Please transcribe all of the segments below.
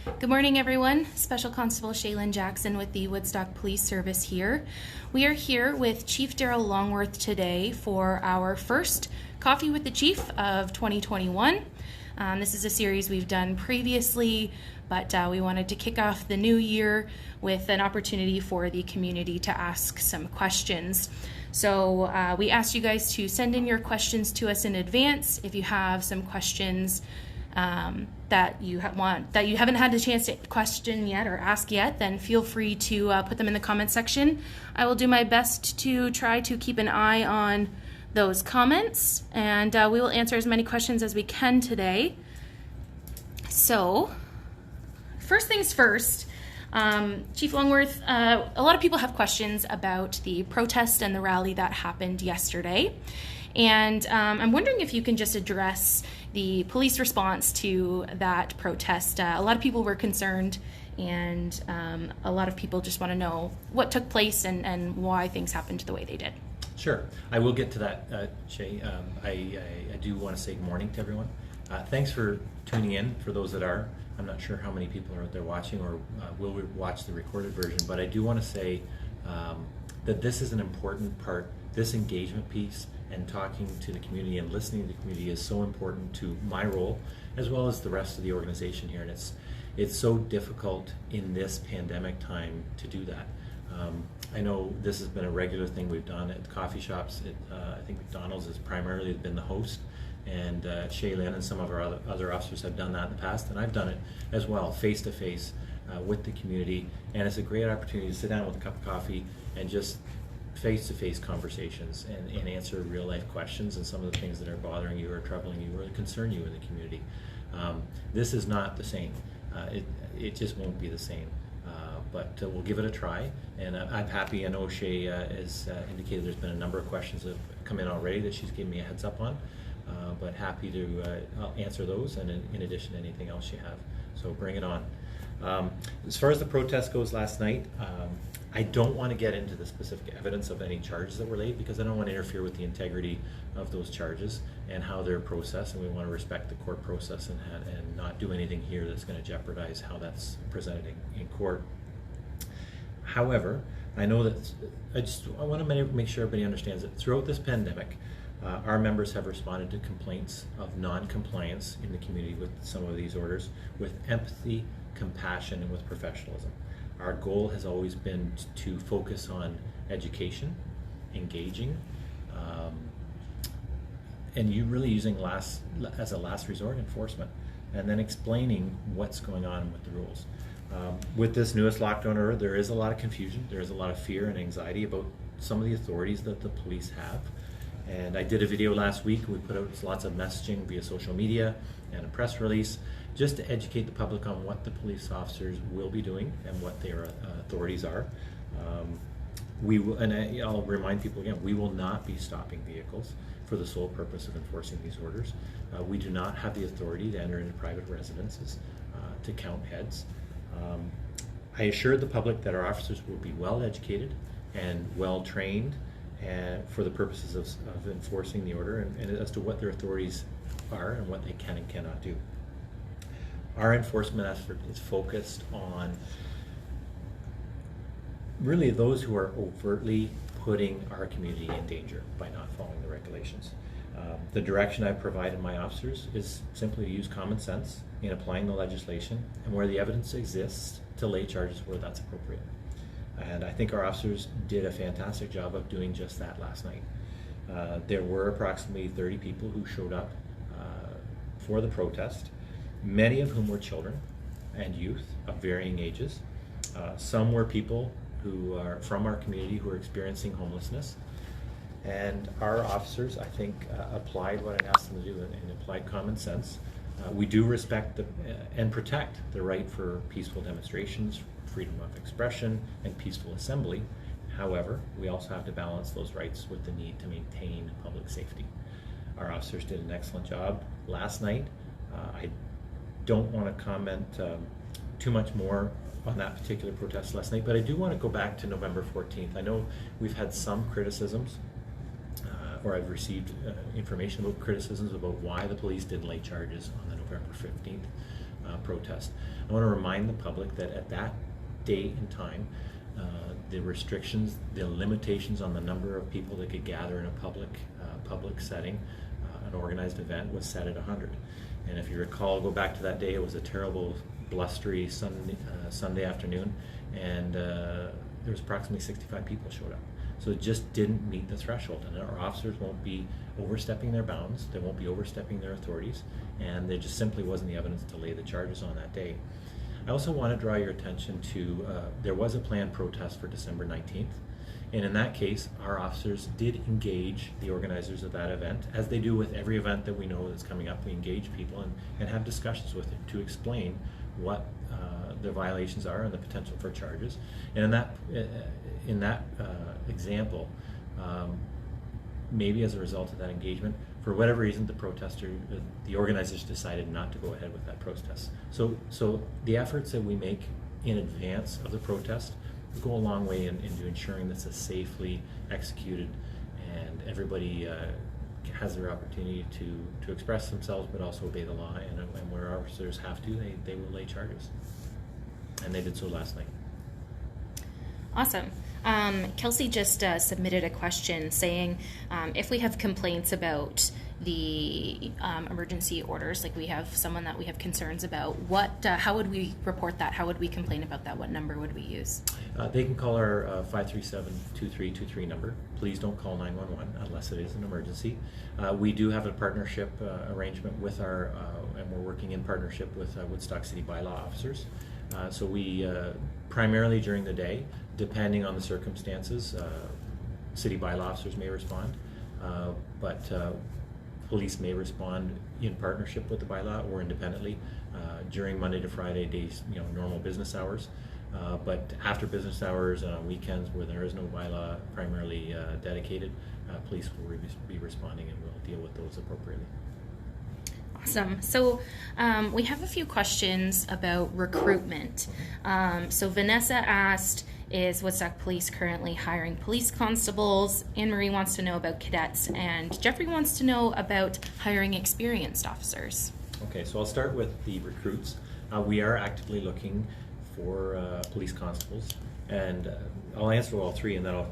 Good morning, everyone. Special Constable Shaylin Jackson with the Woodstock Police Service here. We are here with Chief Daryl Longworth today for our first Coffee with the Chief of 2021. This is a series we've done previously, but we wanted to kick off the new year with an opportunity for the community to ask some questions. So we asked you guys to send in your questions to us in advance. If you have some questions that you haven't had the chance to question yet or ask yet, then feel free to put them in the comment section. I will do my best to try to keep an eye on those comments, and we will answer as many questions as we can today. So, first things first, Chief Longworth, a lot of people have questions about the protest and the rally that happened yesterday. And I'm wondering if you can just address the police response to that protest. A lot of people were concerned, and a lot of people just want to know what took place and why things happened the way they did. Sure. I will get to that, Shay. I do want to say good morning to everyone. Thanks for tuning in, for those that are. I'm not sure how many people are out there watching or will watch the recorded version, but I do want to say that this is an important part. This engagement piece and talking to the community and listening to the community is so important to my role as well as the rest of the organization here. And it's so difficult in this pandemic time to do that. I know this has been a regular thing we've done at coffee shops. I think McDonald's has primarily been the host, and Shaylin and some of our other officers have done that in the past, and I've done it as well, face-to-face with the community. And it's a great opportunity to sit down with a cup of coffee and just face-to-face conversations and answer real-life questions and some of the things that are bothering you or troubling you or concern you in the community. This is not the same. It just won't be the same. But we'll give it a try, and I'm happy. I know Shay has indicated there's been a number of questions that have come in already that she's given me a heads up on, but happy to answer those, and in addition to anything else you have. So bring it on. As far as the protest goes last night, I don't want to get into the specific evidence of any charges that were laid because I don't want to interfere with the integrity of those charges and how they're processed, and we want to respect the court process and not do anything here that's going to jeopardize how that's presented in court. However, I know that I want to make sure everybody understands that throughout this pandemic, our members have responded to complaints of non-compliance in the community with some of these orders with empathy, compassion, and with professionalism. Our goal has always been to focus on education, engaging, and you really using as a last resort enforcement, and then explaining what's going on with the rules. With this newest lockdown order, there is a lot of confusion. There is a lot of fear and anxiety about some of the authorities that the police have. And I did a video last week. We put out lots of messaging via social media and a press release just to educate the public on what the police officers will be doing and what their authorities are. I'll remind people again, we will not be stopping vehicles for the sole purpose of enforcing these orders. We do not have the authority to enter into private residences to count heads. I assured the public that our officers will be well educated and well trained for the purposes of enforcing the order and as to what their authorities are and what they can and cannot do. Our enforcement effort is focused on really those who are overtly putting our community in danger by not following the regulations. The direction I provided my officers is simply to use common sense in applying the legislation and where the evidence exists to lay charges where that's appropriate. And I think our officers did a fantastic job of doing just that last night. There were approximately 30 people who showed up for the protest, many of whom were children and youth of varying ages. Some were people who are from our community who are experiencing homelessness. And our officers, I think, applied what I asked them to do and applied common sense. We do respect and protect the right for peaceful demonstrations, freedom of expression, and peaceful assembly. However, we also have to balance those rights with the need to maintain public safety. Our officers did an excellent job last night. I don't want to comment too much more on that particular protest last night, but I do want to go back to November 14th. I know we've had some criticisms or I've received information about criticisms about why the police didn't lay charges on the November 15th protest. I want to remind the public that at that date and time, the restrictions, the limitations on the number of people that could gather in a public setting, an organized event, was set at 100. And if you recall, go back to that day, it was a terrible, blustery Sunday afternoon, and there was approximately 65 people showed up. So it just didn't meet the threshold, and our officers won't be overstepping their bounds, they won't be overstepping their authorities, and there just simply wasn't the evidence to lay the charges on that day. I also want to draw your attention to, there was a planned protest for December 19th, and in that case, our officers did engage the organizers of that event, as they do with every event that we know that's coming up. We engage people and have discussions with them to explain what the violations are and the potential for charges. And in that example, maybe as a result of that engagement, for whatever reason, the organizers decided not to go ahead with that protest. So the efforts that we make in advance of the protest go a long way into ensuring this is safely executed, and everybody has their opportunity to express themselves, but also obey the law. And where our officers have to, they will lay charges, and they did so last night. Awesome. Kelsey just submitted a question saying if we have complaints about the emergency orders, like we have someone that we have concerns about, how would we report that? How would we complain about that? What number would we use? They can call our 537-2323 number. Please don't call 911 unless it is an emergency. We do have a partnership arrangement with and we're working in partnership with Woodstock City bylaw officers. So we primarily during the day, depending on the circumstances, city bylaw officers may respond, but police may respond in partnership with the bylaw or independently during Monday to Friday days, normal business hours. But after business hours and on weekends where there is no bylaw primarily dedicated, police will be responding, and we'll deal with those appropriately. Awesome. So we have a few questions about recruitment. So Vanessa asked, is Woodstock Police currently hiring police constables? Anne-Marie wants to know about cadets, and Jeffrey wants to know about hiring experienced officers. Okay, so I'll start with the recruits. We are actively looking for police constables, and I'll answer all three, and then I'll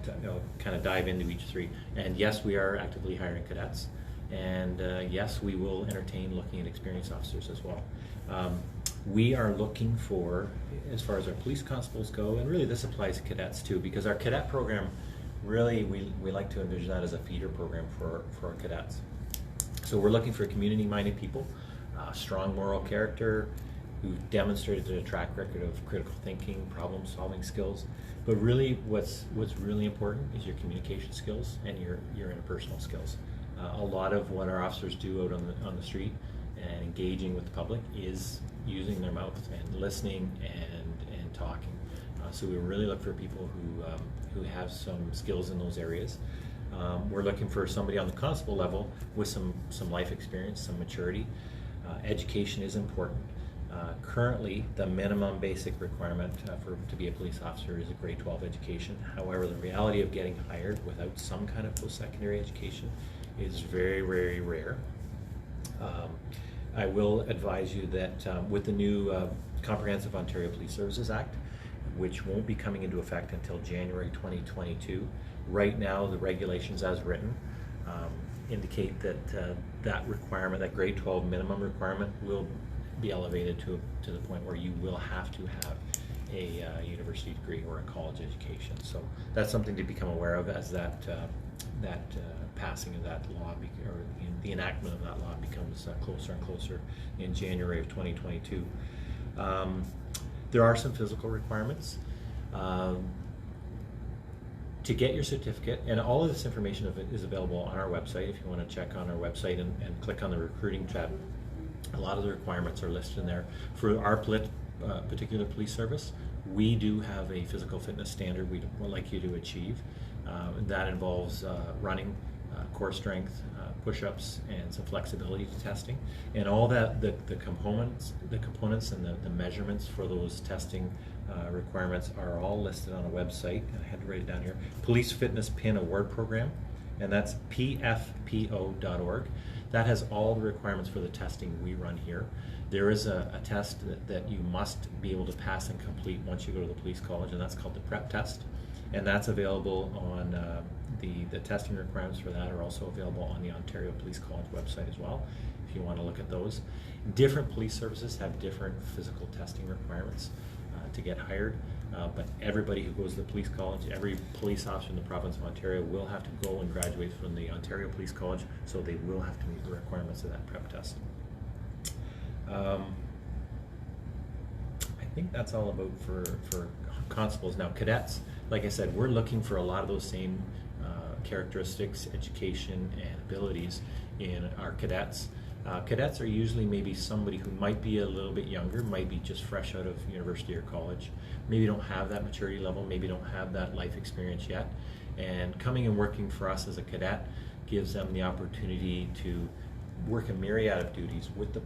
kind of dive into each three. And yes, we are actively hiring cadets. And yes, we will entertain looking at experienced officers as well. We are looking for, as far as our police constables go, and really this applies to cadets too, because our cadet program, really we like to envision that as a feeder program for our cadets. So we're looking for community-minded people, strong moral character, who've demonstrated a track record of critical thinking, problem-solving skills. But really, what's really important is your communication skills and your interpersonal skills. A lot of what our officers do out on the street and engaging with the public is using their mouth and listening and talking. So we really look for people who have some skills in those areas. We're looking for somebody on the constable level with some life experience, some maturity. Education is important. Currently, the minimum basic requirement to be a police officer is a grade 12 education. However, the reality of getting hired without some kind of post-secondary education is very, very rare. I will advise you that with the new Comprehensive Ontario Police Services Act, which won't be coming into effect until January 2022, right now the regulations as written indicate that that requirement, that grade 12 minimum requirement, will be elevated to the point where you will have to have a university degree or a college education. So that's something to become aware of as that passing of that law, or the enactment of that law, becomes closer and closer in January of 2022. There are some physical requirements. To get your certificate, and all of this information is available on our website if you want to check on our website and click on the recruiting tab. A lot of the requirements are listed in there. For our particular police service, we do have a physical fitness standard we'd like you to achieve. That involves running, core strength, push-ups, and some flexibility testing. And all that, the components and the measurements for those testing requirements are all listed on a website. And I had to write it down here. Police Fitness Pin Award Program, and that's pfpo.org. That has all the requirements for the testing we run here. There is a test that you must be able to pass and complete once you go to the police college, and that's called the PREP test. And that's available on the testing requirements for that are also available on the Ontario Police College website as well, if you want to look at those. Different police services have different physical testing requirements to get hired, but everybody who goes to the police college, every police officer in the province of Ontario will have to go and graduate from the Ontario Police College, so they will have to meet the requirements of that PREP test. I think that's all about for constables. Now, cadets, like I said, we're looking for a lot of those same characteristics, education, and abilities in our cadets. Cadets are usually maybe somebody who might be a little bit younger, might be just fresh out of university or college, maybe don't have that maturity level, maybe don't have that life experience yet. And coming and working for us as a cadet gives them the opportunity to work a myriad of duties with the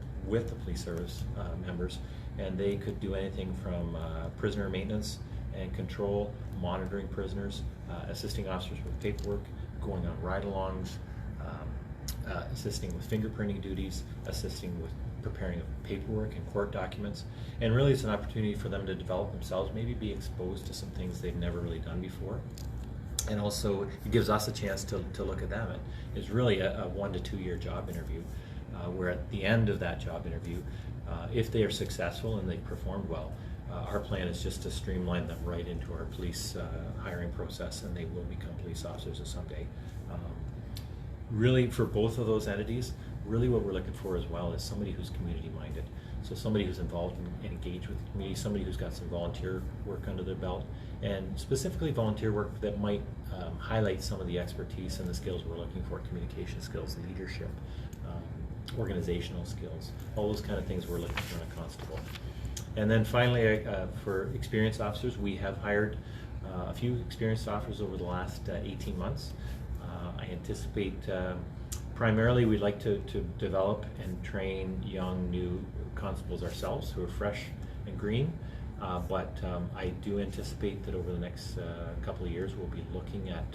police service members, and they could do anything from prisoner maintenance and control, monitoring prisoners, assisting officers with paperwork, going on ride-alongs, assisting with fingerprinting duties, assisting with preparing of paperwork and court documents. And really it's an opportunity for them to develop themselves, maybe be exposed to some things they've never really done before. And also it gives us a chance to look at them. It's really a 1 to 2 year job interview, where at the end of that job interview, if they are successful and they performed well, our plan is just to streamline them right into our police hiring process, and they will become police officers someday. Really, for both of those entities, really what we're looking for as well is somebody who's community minded. So somebody who's involved and engaged with the community, somebody who's got some volunteer work under their belt, and specifically volunteer work that might highlight some of the expertise and the skills we're looking for: communication skills, leadership, organizational skills, all those kind of things we're looking for in a constable. And then finally, for experienced officers, we have hired a few experienced officers over the last 18 months. I anticipate primarily we'd like to develop and train young new constables ourselves who are fresh and green, but I do anticipate that over the next couple of years we'll be looking at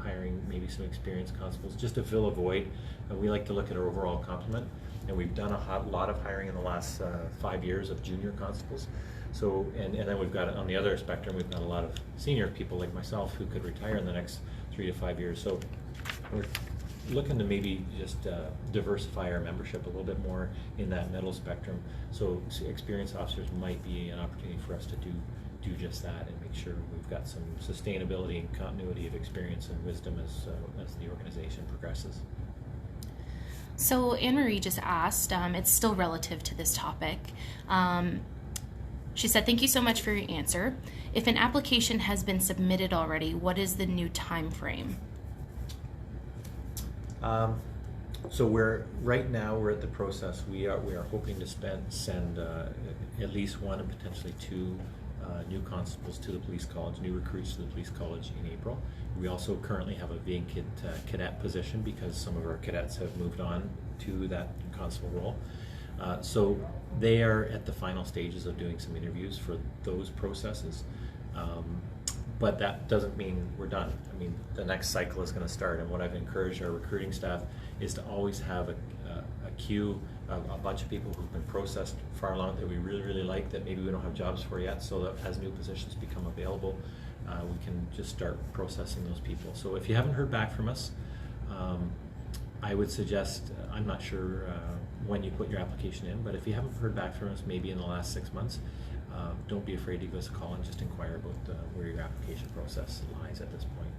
hiring maybe some experienced constables just to fill a void. We like to look at our overall complement, and we've done a lot of hiring in the last 5 years of junior constables. So, and then we've got, on the other spectrum, we've got a lot of senior people like myself who could retire in the next 3 to 5 years. So we're looking to maybe just diversify our membership a little bit more in that middle spectrum. So experienced officers might be an opportunity for us to do just that and make sure we've got some sustainability and continuity of experience and wisdom as the organization progresses. So Anne-Marie just asked, it's still relative to this topic. She said, thank you so much for your answer. If an application has been submitted already, what is the new time frame? So right now we're at the process. We are hoping to send at least 1 and potentially 2 new constables to the police college, new recruits to the police college in April. We also currently have a vacant cadet position because some of our cadets have moved on to that constable role. So they are at the final stages of doing some interviews for those processes. But that doesn't mean we're done. I mean, the next cycle is going to start, and what I've encouraged our recruiting staff is to always have a queue of a bunch of people who've been processed far along that we really like, that maybe we don't have jobs for yet, so that as new positions become available, we can just start processing those people. So if you haven't heard back from us, I would suggest, I'm not sure when you put your application in, but if you haven't heard back from us maybe in the last 6 months, don't be afraid to give us a call and just inquire about where your application process lies at this point.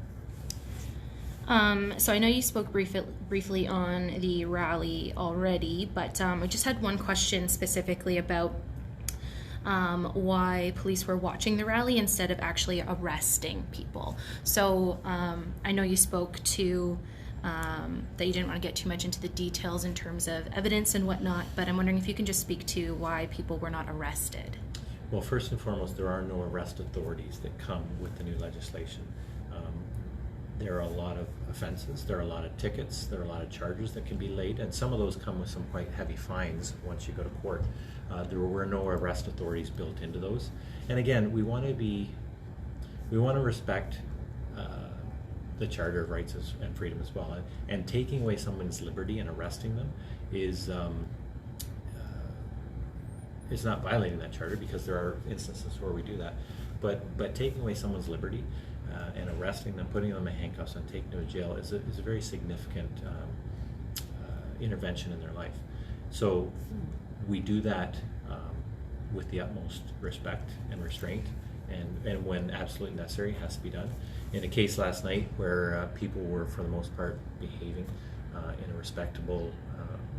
So I know you spoke briefly on the rally already, but we just had one question specifically about why police were watching the rally instead of actually arresting people. So I know you spoke to that you didn't want to get too much into the details in terms of evidence and whatnot, but I'm wondering if you can just speak to why people were not arrested. Well, first and foremost, there are no arrest authorities that come with the new legislation. There are a lot of offenses, there are a lot of tickets, there are a lot of charges that can be laid, and some of those come with some quite heavy fines once you go to court. There were no arrest authorities built into those. And again, we want to respect the Charter of Rights and Freedom as well. And taking away someone's liberty and arresting them is it's not violating that charter, because there are instances where we do that. But taking away someone's liberty and arresting them, putting them in handcuffs and taking them to jail is a very significant intervention in their life. So we do that with the utmost respect and restraint, and when absolutely necessary, it has to be done. In a case last night where people were, for the most part, behaving in a respectable,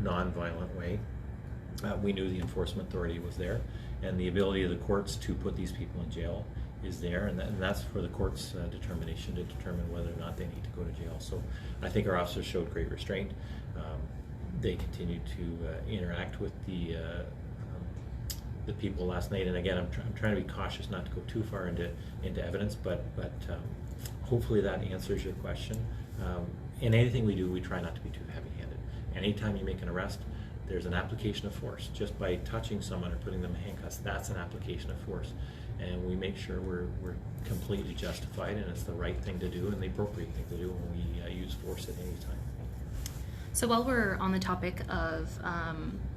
non-violent way, we knew the enforcement authority was there, and the ability of the courts to put these people in jail is there, and that's for the court's determination to determine whether or not they need to go to jail. So I think our officers showed great restraint. They continued to interact with the people last night, and again, I'm trying to be cautious not to go too far into evidence, but hopefully that answers your question. In anything we do, we try not to be too heavy-handed. Anytime you make an arrest, there's an application of force. Just by touching someone or putting them in handcuffs, that's an application of force. And we make sure we're completely justified, and it's the right thing to do and the appropriate thing to do when we use force at any time. So while we're on the topic of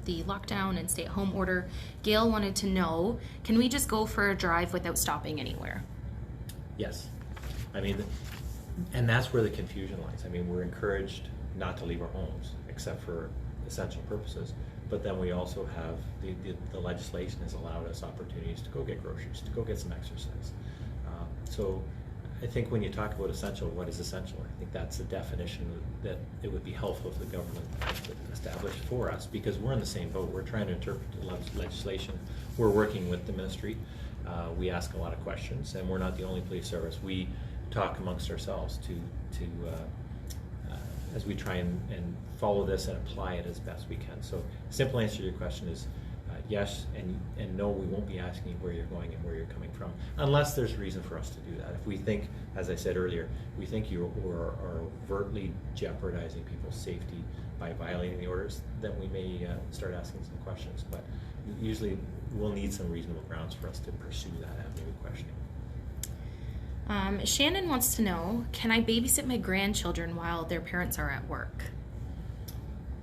the lockdown and stay-at-home order, Gail wanted to know, can we just go for a drive without stopping anywhere? Yes. I mean, and that's where the confusion lies. I mean, we're encouraged not to leave our homes except for essential purposes, but then we also have the legislation has allowed us opportunities to go get groceries, to go get some exercise. So I think when you talk about essential, what is essential? I think that's a definition that it would be helpful if the government established for us, because we're in the same boat. We're trying to interpret the legislation. We're working with the ministry. We ask a lot of questions, and we're not the only police service. We talk amongst ourselves to as we try and follow this and apply it as best we can. So simple answer to your question is yes and no. We won't be asking you where you're going and where you're coming from unless there's reason for us to do that. If we think, as I said earlier, we think you are overtly jeopardizing people's safety by violating the orders, then we may start asking some questions. But usually we'll need some reasonable grounds for us to pursue that avenue of questioning. Shannon wants to know, can I babysit my grandchildren while their parents are at work?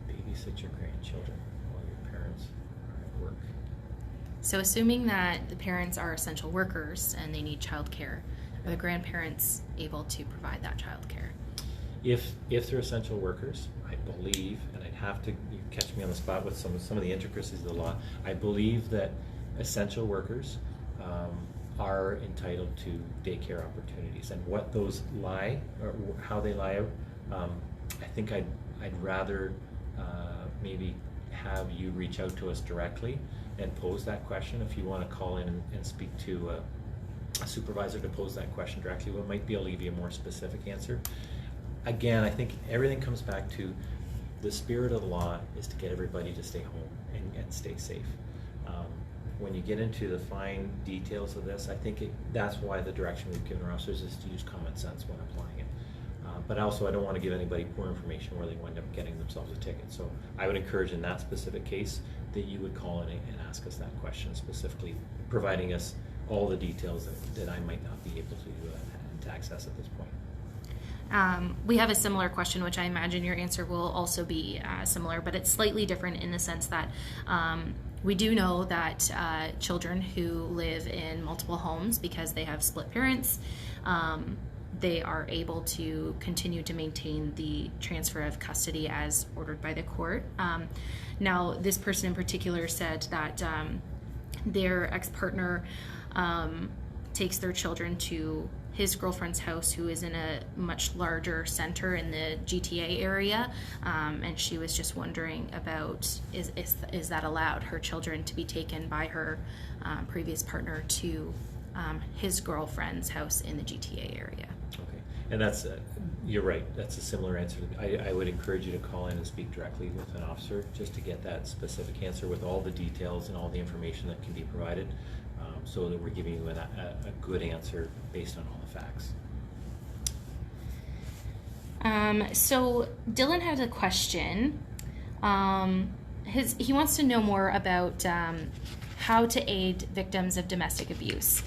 Babysit your grandchildren while your parents are at work. So assuming that the parents are essential workers and they need childcare, are the grandparents able to provide that childcare? If they're essential workers, I believe, and I'd have to, you catch me on the spot with some of the intricacies of the law, I believe that essential workers are entitled to daycare opportunities, and what those lie or how they lie out. I think I'd rather maybe have you reach out to us directly and pose that question. If you want to call in and speak to a supervisor to pose that question directly, we might be able to give you a more specific answer. Again, I think everything comes back to the spirit of the law is to get everybody to stay home and stay safe. When you get into the fine details of this, I think that's why the direction we've given our officers is to use common sense when applying it. But also, I don't want to give anybody poor information where they wind up getting themselves a ticket. So I would encourage in that specific case that you would call in and ask us that question specifically, providing us all the details that I might not be able to access at this point. We have a similar question, which I imagine your answer will also be similar, but it's slightly different in the sense that we do know that children who live in multiple homes, because they have split parents, they are able to continue to maintain the transfer of custody as ordered by the court. Now, this person in particular said that their ex-partner takes their children to his girlfriend's house, who is in a much larger center in the GTA area, and she was just wondering about is that allowed, her children to be taken by her previous partner to his girlfriend's house in the GTA area. Okay, and that's you're right. That's a similar answer. I would encourage you to call in and speak directly with an officer just to get that specific answer with all the details and all the information that can be provided, so that we're giving you a good answer based on all the facts. So Dylan had a question. He wants to know more about how to aid victims of domestic abuse.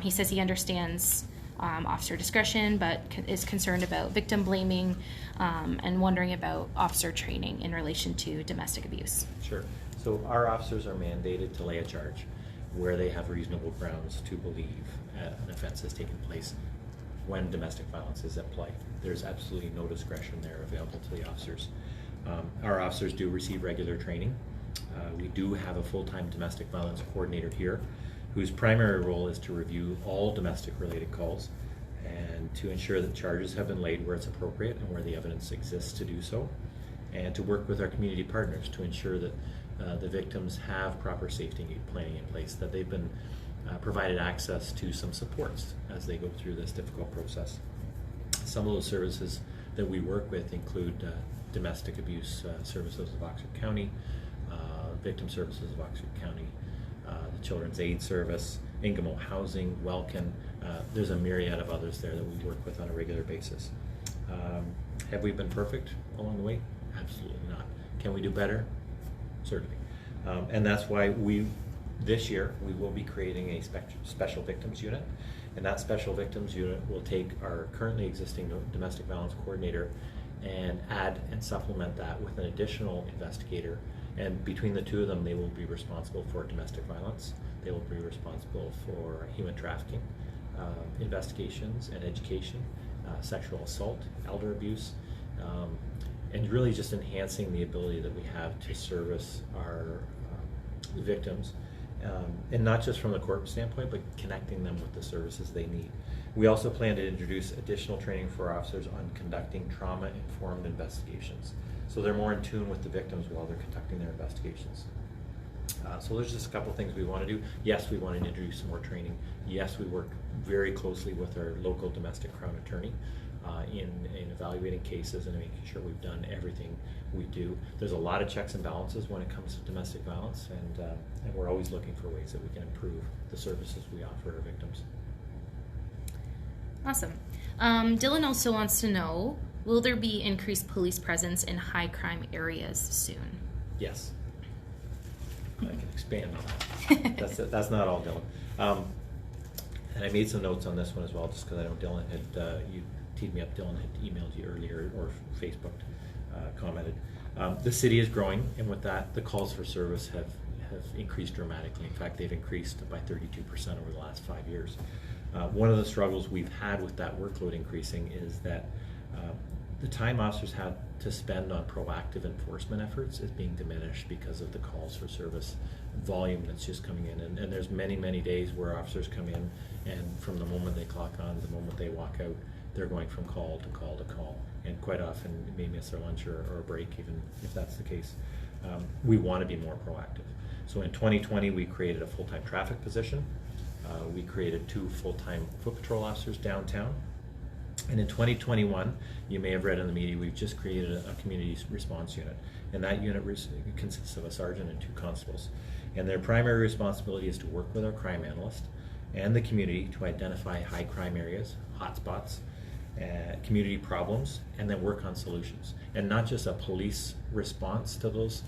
He says he understands officer discretion, but is concerned about victim blaming and wondering about officer training in relation to domestic abuse. Sure. So our officers are mandated to lay a charge where they have reasonable grounds to believe an offense has taken place when domestic violence is at play. There's absolutely no discretion there available to the officers. Our officers do receive regular training. We do have a full-time domestic violence coordinator here whose primary role is to review all domestic related calls and to ensure that charges have been laid where it's appropriate and where the evidence exists to do so, and to work with our community partners to ensure that the victims have proper safety planning in place, that they've been provided access to some supports as they go through this difficult process. Some of those services that we work with include domestic abuse services of Oxford County, victim services of Oxford County, the Children's Aid Service, Ingamo Housing, Welkin. There's a myriad of others there that we work with on a regular basis. Have we been perfect along the way? Absolutely not. Can we do better? Certainly. And that's why this year we will be creating a special victims unit, and that special victims unit will take our currently existing domestic violence coordinator and add and supplement that with an additional investigator, and between the two of them they will be responsible for domestic violence, they will be responsible for human trafficking investigations and education, sexual assault, elder abuse, and really just enhancing the ability that we have to service our victims, and not just from the court standpoint, but connecting them with the services they need. We also plan to introduce additional training for officers on conducting trauma-informed investigations, so they're more in tune with the victims while they're conducting their investigations. So there's just a couple things we want to do. Yes, we want to introduce some more training. Yes, we work very closely with our local domestic Crown attorney in evaluating cases and making sure we've done everything we do. There's a lot of checks and balances when it comes to domestic violence, and we're always looking for ways that we can improve the services we offer our victims. Awesome. Dylan also wants to know, will there be increased police presence in high crime areas soon? Yes. I can expand on that. That's not all Dylan. And I made some notes on this one as well, just because I know Dylan had, you teed me up, Dylan had emailed you earlier, or Facebook commented. The city is growing, and with that, the calls for service have increased dramatically. In fact, they've increased by 32% over the last 5 years. One of the struggles we've had with that workload increasing is that the time officers have to spend on proactive enforcement efforts is being diminished because of the calls for service volume that's just coming in. And there's many days where officers come in, and from the moment they clock on to the moment they walk out, they're going from call to call to call, and quite often may miss their lunch or a break, even if that's the case. We want to be more proactive. So in 2020, we created a full-time traffic position. We created 2 full-time foot patrol officers downtown. And in 2021, you may have read in the media, we've just created a community response unit. And that unit consists of a sergeant and 2 constables. And their primary responsibility is to work with our crime analyst and the community to identify high crime areas, hotspots, community problems, and then work on solutions. And not just a police response to those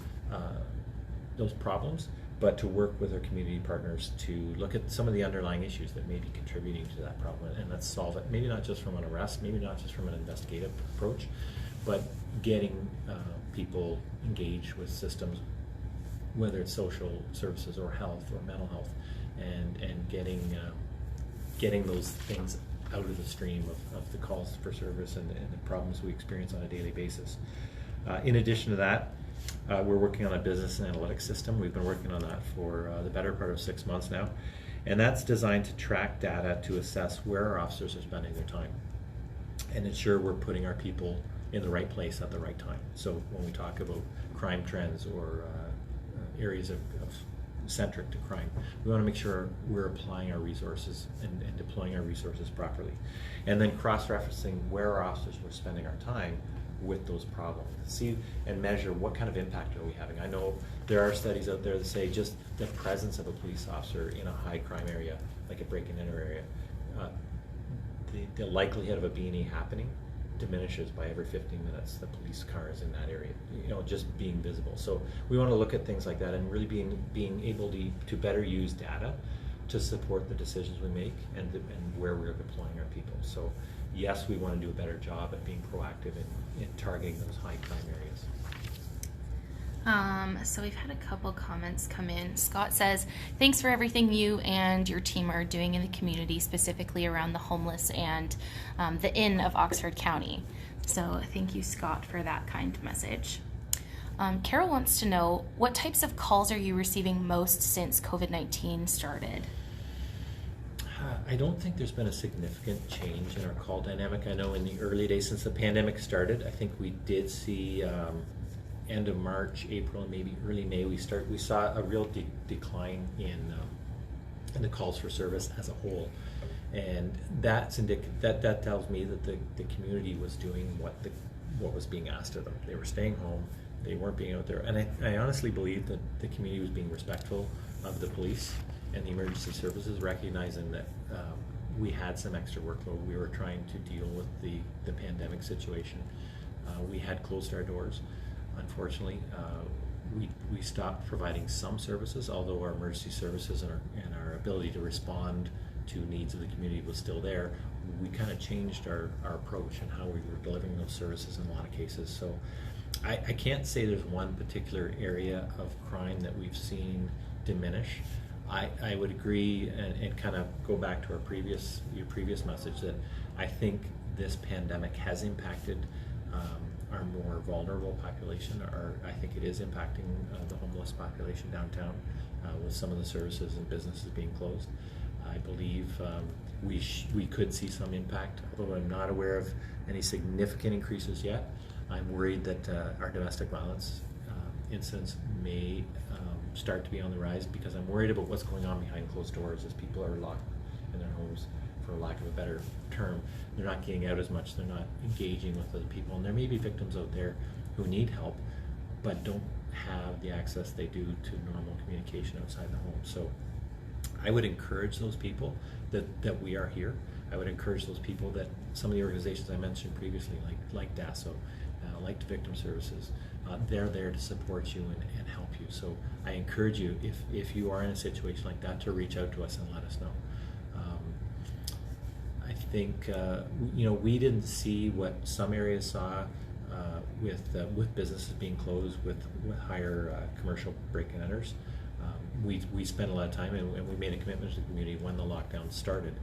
problems, but to work with our community partners to look at some of the underlying issues that may be contributing to that problem, and let's solve it. Maybe not just from an arrest, maybe not just from an investigative approach, but getting people engaged with systems, whether it's social services or health or mental health, and getting those things out of the stream of the calls for service and the problems we experience on a daily basis. In addition to that, we're working on a business and analytics system. We've been working on that for the better part of 6 months now. And that's designed to track data to assess where our officers are spending their time and ensure we're putting our people in the right place at the right time. So when we talk about crime trends or areas of centric to crime, we want to make sure we're applying our resources and deploying our resources properly. And then cross-referencing where our officers were spending our time with those problems. See and measure what kind of impact are we having. I know there are studies out there that say just the presence of a police officer in a high crime area, like a break-in enter area, the likelihood of a B&E happening diminishes by every 15 minutes. The police car is in that area, just being visible. So we want to look at things like that and really being able to better use data to support the decisions we make and where we're deploying our people. So yes, we want to do a better job at being proactive in targeting those high crime areas. So we've had a couple comments come in. Scott says, thanks for everything you and your team are doing in the community, specifically around the homeless and the Inn of Oxford County. So thank you, Scott, for that kind message. Carol wants to know, what types of calls are you receiving most since COVID-19 started? I don't think there's been a significant change in our call dynamic. I know in the early days since the pandemic started, I think we did see end of March, April, and maybe early May, we saw a real decline in the calls for service as a whole, and that's that tells me that the community was doing what was being asked of them. They were staying home, they weren't being out there, and I honestly believe that the community was being respectful of the police and the emergency services, recognizing that we had some extra workload. We were trying to deal with the pandemic situation. We had closed our doors. Unfortunately, we stopped providing some services, although our emergency services and our ability to respond to needs of the community was still there. We kind of changed our approach and how we were delivering those services in a lot of cases. So I can't say there's one particular area of crime that we've seen diminish. I would agree and kind of go back to your previous message that I think this pandemic has impacted our more vulnerable population, or I think it is impacting the homeless population downtown with some of the services and businesses being closed. I believe we could see some impact, although I'm not aware of any significant increases yet. I'm worried that our domestic violence incidents may start to be on the rise, because I'm worried about what's going on behind closed doors as people are locked in their homes, for lack of a better term. They're not getting out as much, they're not engaging with other people, and there may be victims out there who need help but don't have the access they do to normal communication outside the home. So I would encourage those people that we are here. I would encourage those people that some of the organizations I mentioned previously, like DASO, like Victim Services, they're there to support you and help you. So I encourage you, if you are in a situation like that, to reach out to us and let us know. I think we didn't see what some areas saw with businesses being closed, with higher commercial break-and enters. We spent a lot of time, and we made a commitment to the community when the lockdown started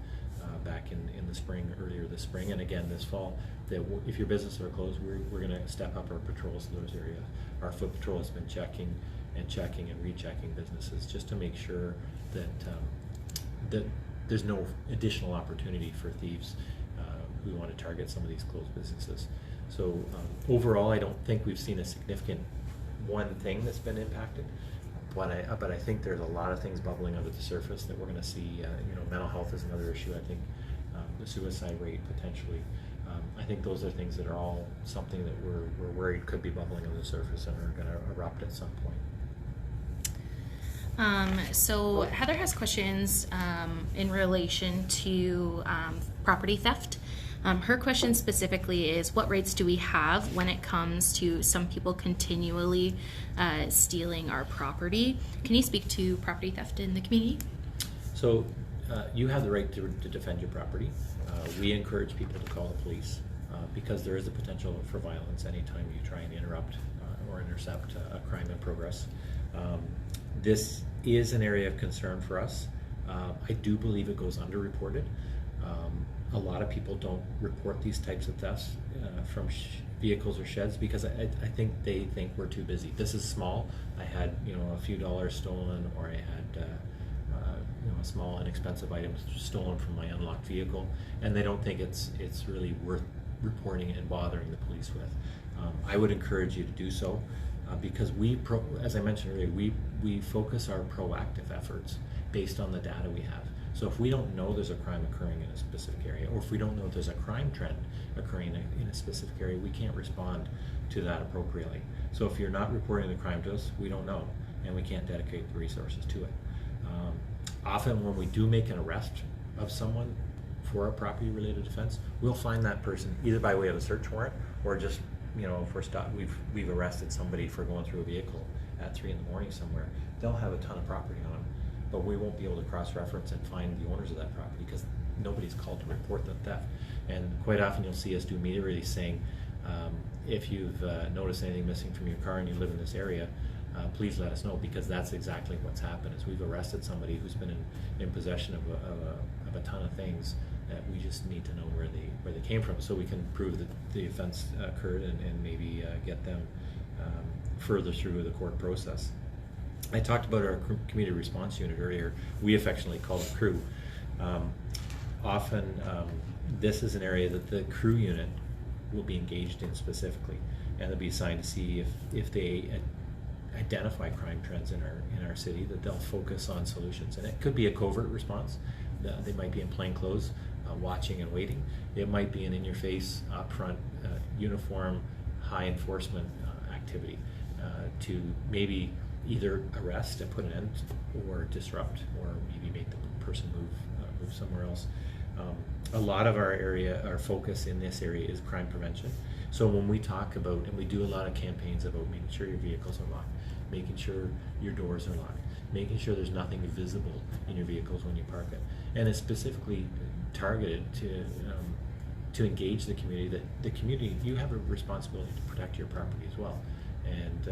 back in the spring, earlier this spring, and again this fall, that if your businesses are closed, we're going to step up our patrols in those areas. Our foot patrol has been checking and rechecking businesses just to make sure that there's no additional opportunity for thieves who want to target some of these closed businesses. So overall, I don't think we've seen a significant one thing that's been impacted, but I think there's a lot of things bubbling under the surface that we're going to see. Mental health is another issue. I think the suicide rate potentially. I think those are things that are all something that we're worried could be bubbling under the surface and are going to erupt at some point. So Heather has questions in relation to property theft. Her question specifically is, what rates do we have when it comes to some people continually stealing our property? Can you speak to property theft in the community? So you have the right to defend your property. We encourage people to call the police because there is a potential for violence anytime you try and interrupt or intercept a crime in progress. This is an area of concern for us. I do believe it goes underreported. A lot of people don't report these types of thefts from vehicles or sheds because I think they think we're too busy. This is small. I had a few dollars stolen, or I had a small inexpensive item stolen from my unlocked vehicle, and they don't think it's really worth reporting and bothering the police with. I would encourage you to do so because as I mentioned earlier, we focus our proactive efforts based on the data we have. So if we don't know there's a crime occurring in a specific area, or if we don't know there's a crime trend occurring in a specific area, we can't respond to that appropriately. So if you're not reporting the crime to us, we don't know, and we can't dedicate the resources to it. Often when we do make an arrest of someone for a property-related offense, we'll find that person either by way of a search warrant, or just if we've arrested somebody for going through a vehicle at 3 a.m. somewhere, they'll have a ton of property on them. but we won't be able to cross-reference and find the owners of that property because nobody's called to report the theft. And quite often you'll see us do media release saying, if you've noticed anything missing from your car and you live in this area, please let us know, because that's exactly what's happened. Is we've arrested somebody who's been in possession of a ton of things that we just need to know where they came from, so we can prove that the offense occurred and maybe get them further through the court process. I talked about our community response unit earlier. We affectionately call it CREW. Often this is an area that the CREW unit will be engaged in specifically, and they'll be assigned to see if they identify crime trends in our city, that they'll focus on solutions. And it could be a covert response. They might be in plain clothes, watching and waiting. It might be an in-your-face, upfront, uniform, high enforcement activity to maybe either arrest and put an end, or disrupt, or maybe make the person move somewhere else. A lot of our focus in this area is crime prevention. So when we talk about, and we do a lot of campaigns about making sure your vehicles are locked, making sure your doors are locked, making sure there's nothing visible in your vehicles when you park it. And it's specifically targeted to engage the community, that the community, you have a responsibility to protect your property as well. And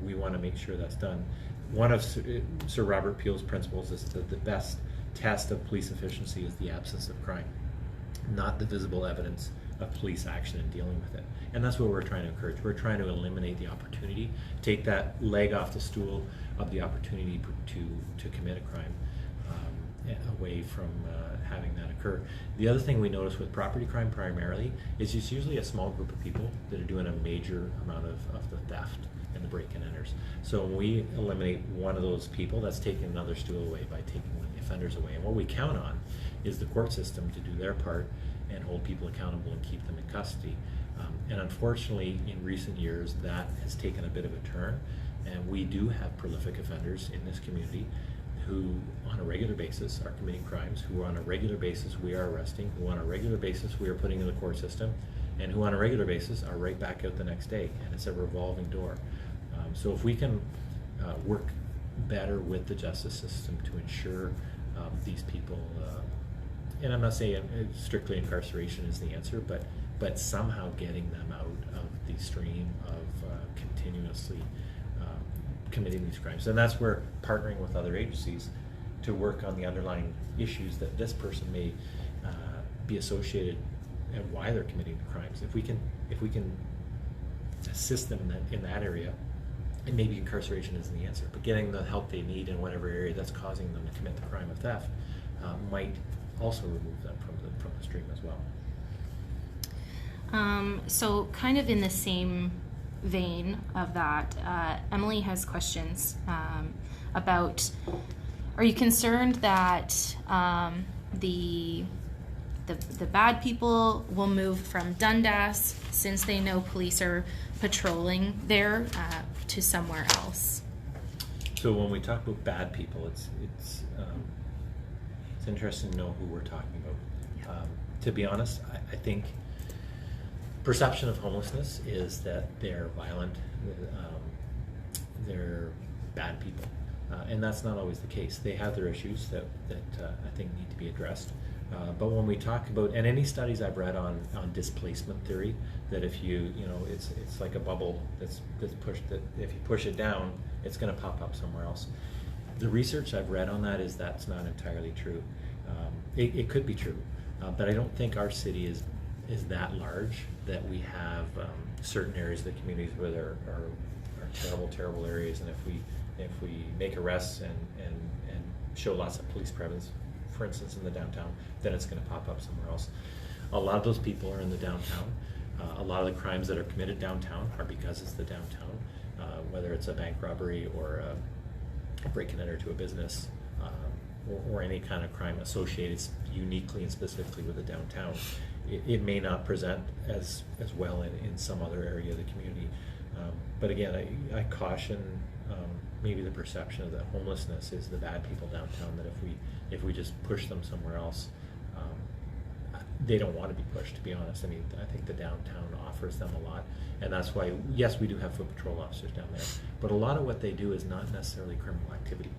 we want to make sure that's done. One of Sir Robert Peel's principles is that the best test of police efficiency is the absence of crime, not the visible evidence of police action in dealing with it. And that's what we're trying to encourage. We're trying to eliminate the opportunity, take that leg off the stool of the opportunity to commit a crime, away from having that occur. The other thing we notice with property crime primarily is it's usually a small group of people that are doing a major amount of the theft and the break-in enters. So when we eliminate one of those people, that's taking another stool away by taking one of the offenders away. And what we count on is the court system to do their part and hold people accountable and keep them in custody. And unfortunately, in recent years, that has taken a bit of a turn, and we do have prolific offenders in this community who on a regular basis are committing crimes, who on a regular basis we are arresting, who on a regular basis we are putting in the court system, and who on a regular basis are right back out the next day. And it's a revolving door. So if we can work better with the justice system to ensure these people, and I'm not saying strictly incarceration is the answer, but somehow getting them out of the stream of continuously committing these crimes. And that's where partnering with other agencies to work on the underlying issues that this person may be associated and why they're committing the crimes. If we can assist them in that area, and maybe incarceration isn't the answer, but getting the help they need in whatever area that's causing them to commit the crime of theft might also remove them from the stream as well. So kind of in the same vein of that, Emily has questions about, are you concerned that the bad people will move from Dundas, since they know police are patrolling there, to somewhere else? So when we talk about bad people, it's interesting to know who we're talking about. Yeah. To be honest, I think perception of homelessness is that they're violent, they're bad people, and that's not always the case. They have their issues that I think need to be addressed. But when we talk about, and any studies I've read on displacement theory, that if it's like a bubble that's pushed, that if you push it down, it's going to pop up somewhere else. The research I've read on that is that's not entirely true. It could be true, but I don't think our city is that large that we have certain areas of the communities where there are terrible areas, and if we make arrests and show lots of police presence, for instance in the downtown, then it's going to pop up somewhere else. A lot of those people are in the downtown. A lot of the crimes that are committed downtown are because it's the downtown, whether it's a bank robbery or a break-in enter to a business, or any kind of crime associated uniquely and specifically with the downtown. It may not present as well in some other area of the community. But again, I caution maybe the perception of that homelessness is the bad people downtown, that if we just push them somewhere else, they don't want to be pushed, to be honest. I mean, I think the downtown offers them a lot, and that's why, yes, we do have foot patrol officers down there, but a lot of what they do is not necessarily criminal activity.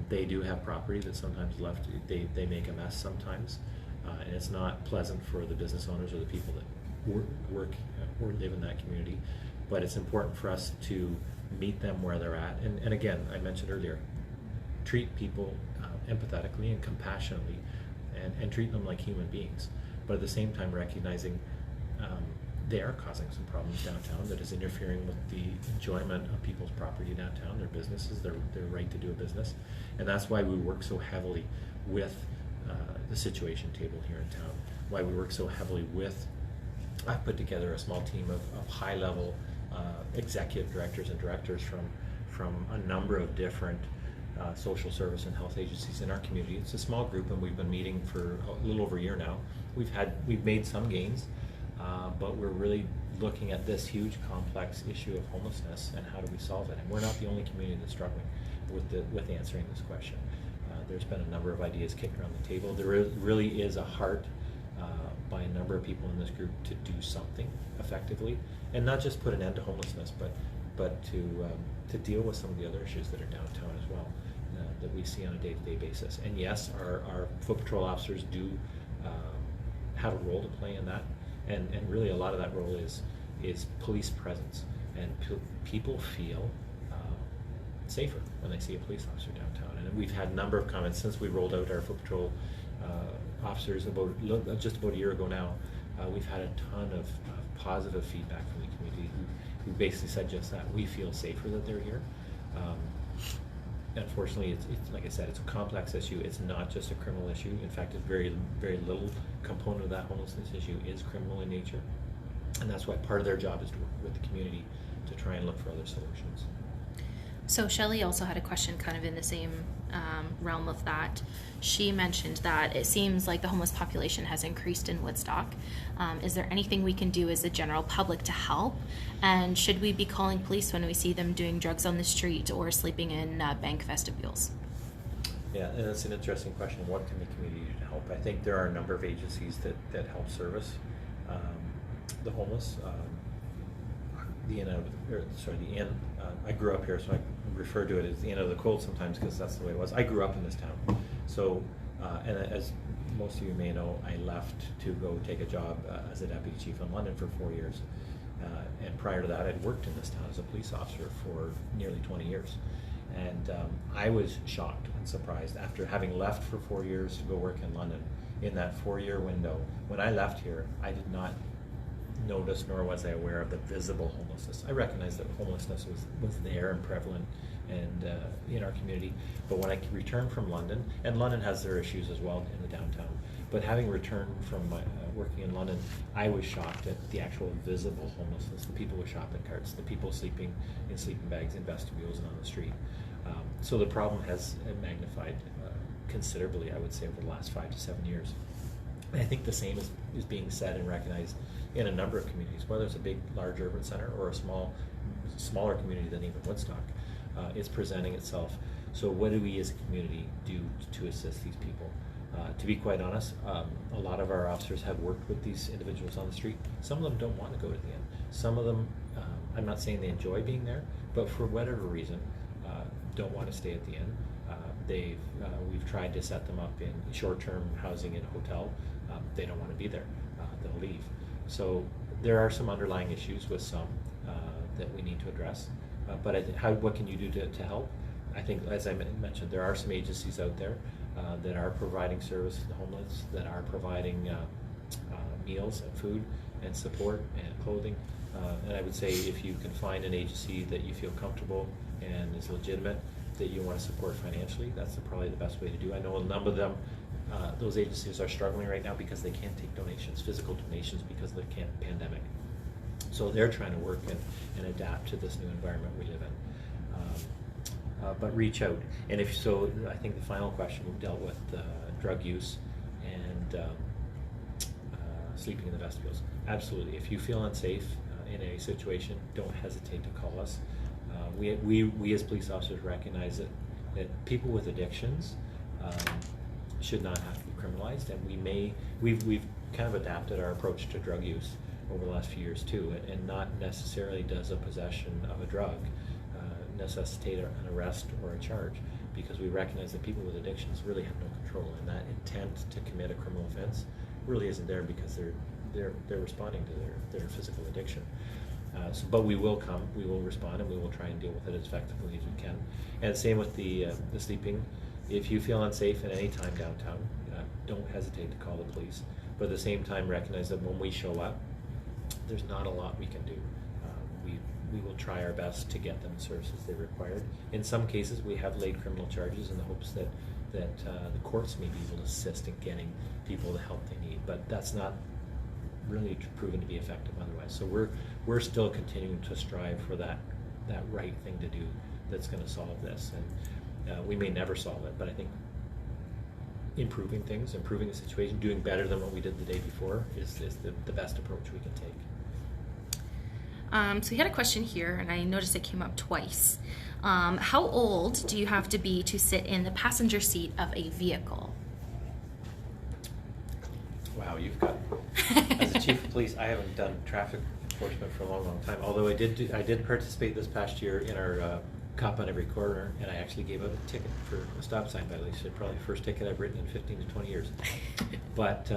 They do have property that sometimes left, they make a mess sometimes, and it's not pleasant for the business owners or the people that work or live in that community. But it's important for us to meet them where they're at. And again, I mentioned earlier, treat people empathetically and compassionately, and treat them like human beings. But at the same time, recognizing they are causing some problems downtown that is interfering with the enjoyment of people's property downtown, their businesses, their right to do a business. And that's why we work so heavily with the situation table here in town, why we work so heavily with, I've put together a small team of high-level executive directors and directors from a number of different social service and health agencies in our community. It's a small group, and we've been meeting for a little over a year now. We've made some gains, but we're really looking at this huge complex issue of homelessness and how do we solve it. And we're not the only community that's struggling with answering this question. There's been a number of ideas kicked around the table. There really is a heart by a number of people in this group to do something effectively, and not just put an end to homelessness, but to deal with some of the other issues that are downtown as well, that we see on a day-to-day basis. And yes, our foot patrol officers do have a role to play in that, and really a lot of that role is police presence, and people feel safer when they see a police officer downtown. And we've had a number of comments since we rolled out our foot patrol officers just about a year ago now. We've had a ton of positive feedback from the community who basically said just that. We feel safer that they're here. Unfortunately, it's like I said, it's a complex issue. It's not just a criminal issue. In fact, a very, very little component of that homelessness issue is criminal in nature. And that's why part of their job is to work with the community to try and look for other solutions. So Shelley also had a question kind of in the same realm of that. She mentioned that it seems like the homeless population has increased in Woodstock. Is there anything we can do as a general public to help? And should we be calling police when we see them doing drugs on the street or sleeping in bank vestibules? Yeah, and that's an interesting question. What can the community do to help? I think there are a number of agencies that help service the homeless. I grew up here, so I refer to it as the end of the cold sometimes because that's the way it was. I grew up in this town. So, and as most of you may know, I left to go take a job as a deputy chief in London for 4 years. And prior to that, I'd worked in this town as a police officer for nearly 20 years. And I was shocked and surprised after having left for 4 years to go work in London. In that 4-year window, when I left here, I did not notice, nor was I aware of the visible homelessness. I recognized that homelessness was there and prevalent and in our community. But when I returned from London, and London has their issues as well in the downtown, but having returned from working in London, I was shocked at the actual visible homelessness, the people with shopping carts, the people sleeping in sleeping bags in vestibules and on the street. So the problem has magnified considerably, I would say, over the last 5 to 7 years. And I think the same is being said and recognized in a number of communities, whether it's a big, large urban center or a smaller community than even Woodstock. It's presenting itself. So what do we as a community do to assist these people? To be quite honest, a lot of our officers have worked with these individuals on the street. Some of them don't want to go to the end. Some of them, I'm not saying they enjoy being there, but for whatever reason, don't want to stay at the end. We've tried to set them up in short-term housing in a hotel. They don't want to be there. They'll leave. So there are some underlying issues with some that we need to address. But what can you do to help? I think, as I mentioned, there are some agencies out there that are providing service to the homeless, that are providing meals and food and support and clothing. And I would say if you can find an agency that you feel comfortable and is legitimate, that you want to support financially, that's probably the best way to do. I know a number of them, those agencies are struggling right now because they can't take donations, physical donations, because of the pandemic. So they're trying to work and adapt to this new environment we live in. But reach out. And if so, I think the final question dealt with drug use and sleeping in the vestibules. Absolutely. If you feel unsafe in a situation, don't hesitate to call us. We as police officers recognize that people with addictions should not have to be criminalized, and we've kind of adapted our approach to drug use over the last few years too, and not necessarily does a possession of a drug necessitate an arrest or a charge, because we recognize that people with addictions really have no control, and that intent to commit a criminal offense really isn't there because they're responding to their physical addiction. But we will respond, and we will try and deal with it as effectively as we can. And same with the sleeping. If you feel unsafe at any time downtown, don't hesitate to call the police. But at the same time, recognize that when we show up, there's not a lot we can do. We will try our best to get them the services they required. In some cases, we have laid criminal charges in the hopes that the courts may be able to assist in getting people the help they need. But that's not really proven to be effective otherwise. So we're still continuing to strive for that right thing to do that's going to solve this. And we may never solve it, but I think improving the situation, doing better than what we did the day before is the best approach we can take. So we had a question here, and I noticed it came up twice. How old do you have to be to sit in the passenger seat of a vehicle? Wow, you've got, as a chief of police, I haven't done traffic enforcement for a long time. Although I did participate this past year in our Cop on Every Corner, and I actually gave out a ticket for a stop sign violation. Probably the first ticket I've written in 15 to 20 years. But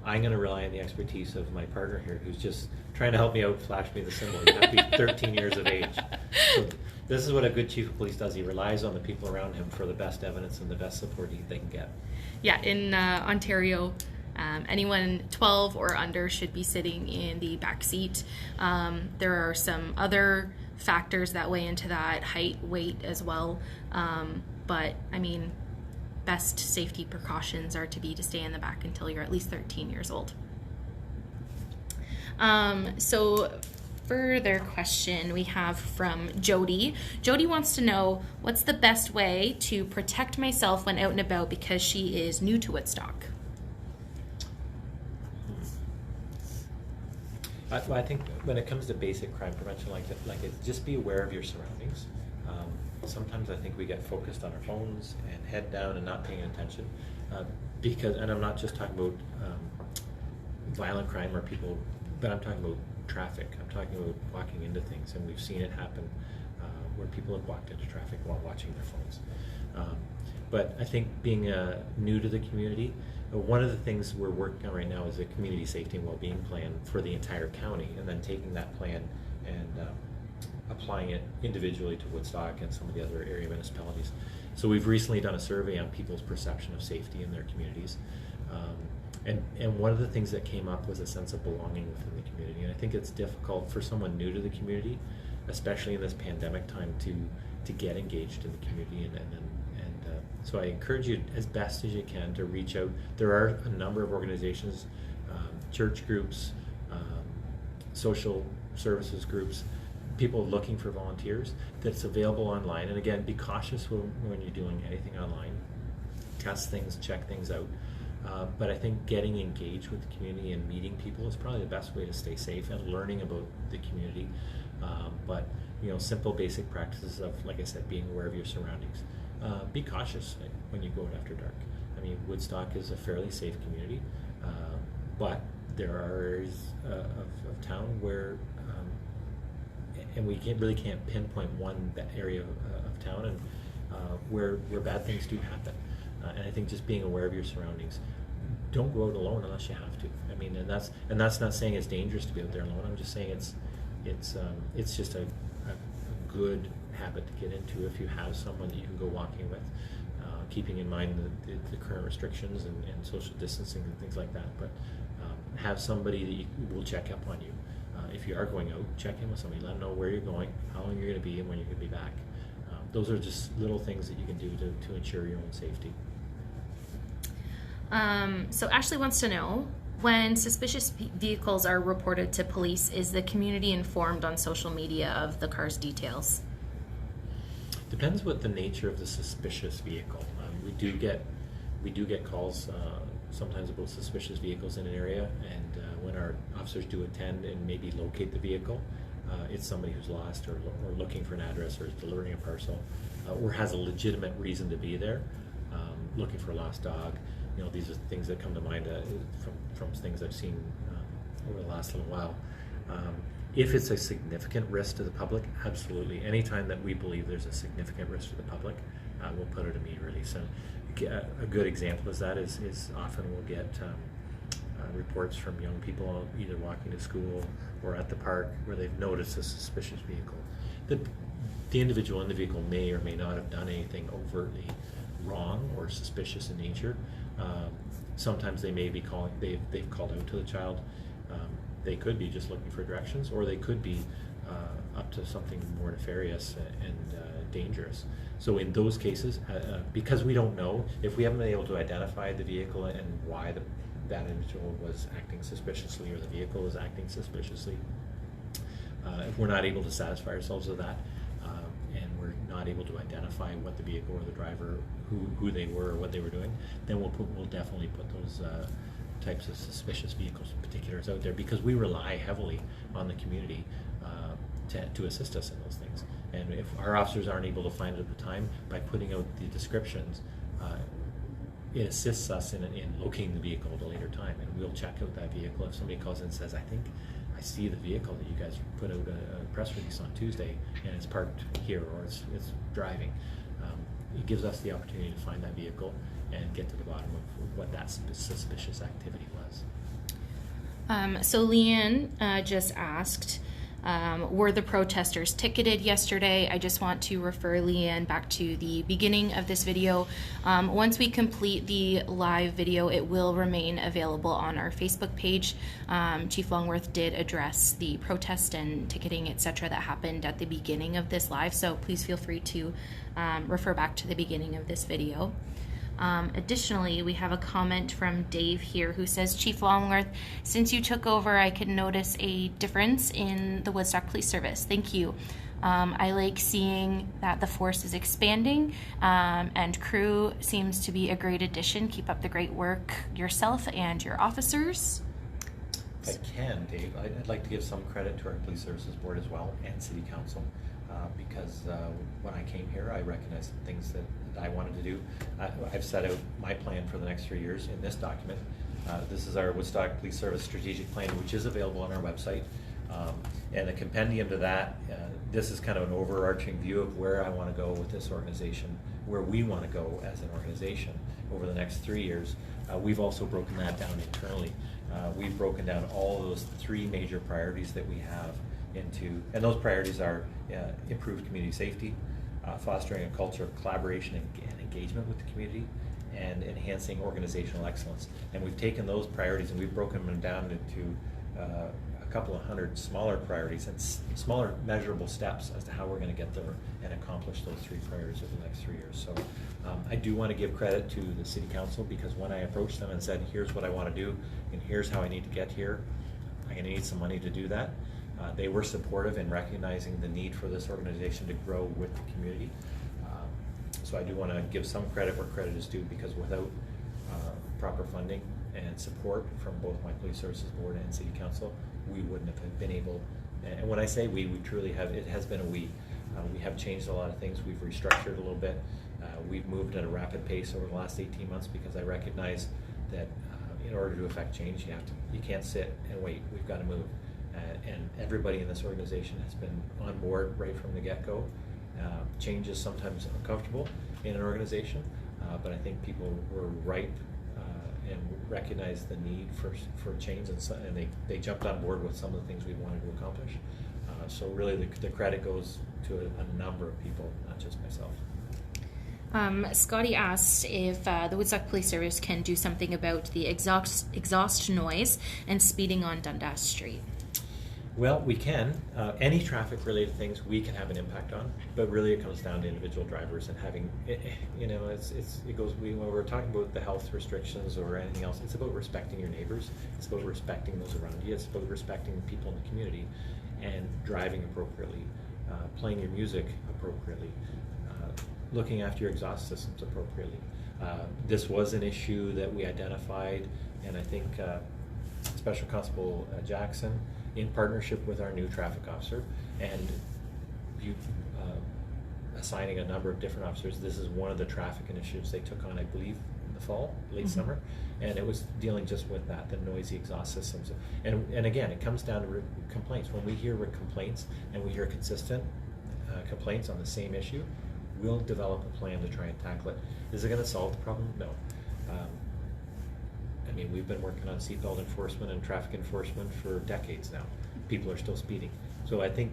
I'm going to rely on the expertise of my partner here, who's just trying to help me out, flash me the symbol. You have to be 13 years of age. So this is what a good chief of police does. He relies on the people around him for the best evidence and the best support they can get. Yeah, in Ontario, anyone 12 or under should be sitting in the back seat. There are some other factors that weigh into that, height, weight as well. But I mean, best safety precautions are to stay in the back until you're at least 13 years old. So further question we have from Jody. Jody wants to know, what's the best way to protect myself when out and about because she is new to Woodstock? Well, I think when it comes to basic crime prevention like it, just be aware of your surroundings. Sometimes I think we get focused on our phones and head down and not paying attention and I'm not just talking about violent crime or people, but I'm talking about traffic. I'm talking about walking into things, and we've seen it happen where people have walked into traffic while watching their phones. But I think being new to the community, one of the things we're working on right now is a community safety and well-being plan for the entire county, and then taking that plan and applying it individually to Woodstock and some of the other area municipalities. So we've recently done a survey on people's perception of safety in their communities. And one of the things that came up was a sense of belonging within the community. And I think it's difficult for someone new to the community, especially in this pandemic time, to get engaged in the community. So I encourage you as best as you can to reach out. There are a number of organizations, church groups, social services groups, people looking for volunteers, that's available online. And again, be cautious when you're doing anything online. Test things, check things out. But I think getting engaged with the community and meeting people is probably the best way to stay safe and learning about the community. But simple basic practices of, like I said, being aware of your surroundings. Be cautious when you go out after dark. I mean, Woodstock is a fairly safe community, but there are areas of town where, and we really can't pinpoint one area of town, and where bad things do happen. And I think just being aware of your surroundings. Don't go out alone unless you have to. I mean, and that's not saying it's dangerous to be out there alone. I'm just saying it's just a good habit to get into if you have someone that you can go walking with, keeping in mind the current restrictions and social distancing and things like that. But have somebody that will check up on you. If you are going out, check in with somebody. Let them know where you're going, how long you're going to be, and when you're going to be back. Those are just little things that you can do to ensure your own safety. So Ashley wants to know, when suspicious vehicles are reported to police, is the community informed on social media of the car's details? Depends what the nature of the suspicious vehicle. We do get calls sometimes about suspicious vehicles in an area, and when our officers do attend and maybe locate the vehicle, it's somebody who's lost or looking for an address or is delivering a parcel or has a legitimate reason to be there, looking for a lost dog. These are things that come to mind from things I've seen over the last little while. If it's a significant risk to the public, absolutely. Anytime that we believe there's a significant risk to the public, we'll put it immediately. So a good example of that is often we'll get reports from young people either walking to school or at the park where they've noticed a suspicious vehicle. The individual in the vehicle may or may not have done anything overtly wrong or suspicious in nature. Sometimes they may be they've called out to the child. They could be just looking for directions, or they could be up to something more nefarious and dangerous. So in those cases, because we don't know, if we haven't been able to identify the vehicle and why that individual was acting suspiciously or the vehicle was acting suspiciously, if we're not able to satisfy ourselves with that, and we're not able to identify what the vehicle or the driver, who they were or what they were doing, then we'll definitely put those types of suspicious vehicles in particulars out there, because we rely heavily on the community to assist us in those things. And if our officers aren't able to find it at the time, by putting out the descriptions, it assists us in locating the vehicle at a later time, and we'll check out that vehicle. If somebody calls in and says, I think I see the vehicle that you guys put out a press release on Tuesday, and it's parked here, or it's driving, it gives us the opportunity to find that vehicle and get to the bottom of what that suspicious activity was. So Leanne just asked, were the protesters ticketed yesterday? I just want to refer Leanne back to the beginning of this video. Once we complete the live video, it will remain available on our Facebook page. Chief Longworth did address the protest and ticketing, etc., that happened at the beginning of this live, so please feel free to refer back to the beginning of this video. Additionally, we have a comment from Dave here who says, Chief Longworth, since you took over, I could notice a difference in the Woodstock Police Service. Thank you. I like seeing that the force is expanding, and crew seems to be a great addition. Keep up the great work yourself and your officers. If I can, Dave, I'd like to give some credit to our Police Services Board as well, and City Council, because when I came here, I recognized the things that I wanted to do. I've set out my plan for the next 3 years in this document. This is our Woodstock Police Service Strategic Plan, which is available on our website. And a compendium to that, this is kind of an overarching view of where I want to go with this organization, where we want to go as an organization over the next 3 years. We've also broken that down internally. We've broken down all of those 3 major priorities that we have into, and those priorities are improved community safety, fostering a culture of collaboration and engagement with the community, and enhancing organizational excellence. And we've taken those priorities and we've broken them down into a couple of hundred smaller priorities and smaller measurable steps as to how we're going to get there and accomplish those 3 priorities over the next 3 years. So I do want to give credit to the City Council, because when I approached them and said, here's what I want to do and here's how I need to get here, I'm going to need some money to do that. They were supportive in recognizing the need for this organization to grow with the community. So I do want to give some credit where credit is due, because without proper funding and support from both my Police Services Board and City Council, we wouldn't have been able, and when I say we truly have, it has been a we. We have changed a lot of things. We've restructured a little bit. We've moved at a rapid pace over the last 18 months, because I recognize that in order to affect change, you can't sit and wait. We've got to move. And everybody in this organization has been on board right from the get-go. Change is sometimes uncomfortable in an organization, but I think people were ripe and recognized the need for change, and they jumped on board with some of the things we wanted to accomplish. So really the credit goes to a number of people, not just myself. Scotty asked if the Woodstock Police Service can do something about the exhaust noise and speeding on Dundas Street. Well, we can. Any traffic-related things we can have an impact on, but really it comes down to individual drivers and having, it goes. When we're talking about the health restrictions or anything else, it's about respecting your neighbors. It's about respecting those around you. It's about respecting the people in the community, and driving appropriately, playing your music appropriately, looking after your exhaust systems appropriately. This was an issue that we identified, and I think Special Constable Jackson, in partnership with our new traffic officer, and assigning a number of different officers, this is one of the traffic initiatives they took on, I believe, in the fall, late summer, and it was dealing just with that, the noisy exhaust systems. And again, it comes down to complaints. When we hear complaints and we hear consistent complaints on the same issue, we'll develop a plan to try and tackle it. Is it going to solve the problem? No. I mean, we've been working on seatbelt enforcement and traffic enforcement for decades now. People are still speeding. So I think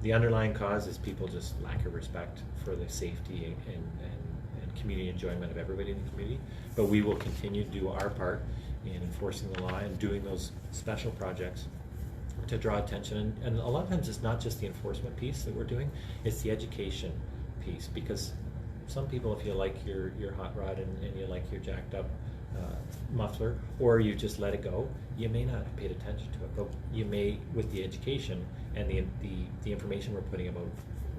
the underlying cause is people just lack of respect for the safety and community enjoyment of everybody in the community. But we will continue to do our part in enforcing the law and doing those special projects to draw attention. And a lot of times it's not just the enforcement piece that we're doing, it's the education piece. Because some people, if you like your hot rod and you like your jacked up muffler, or you just let it go, you may not have paid attention to it, but you may, with the education and the information we're putting about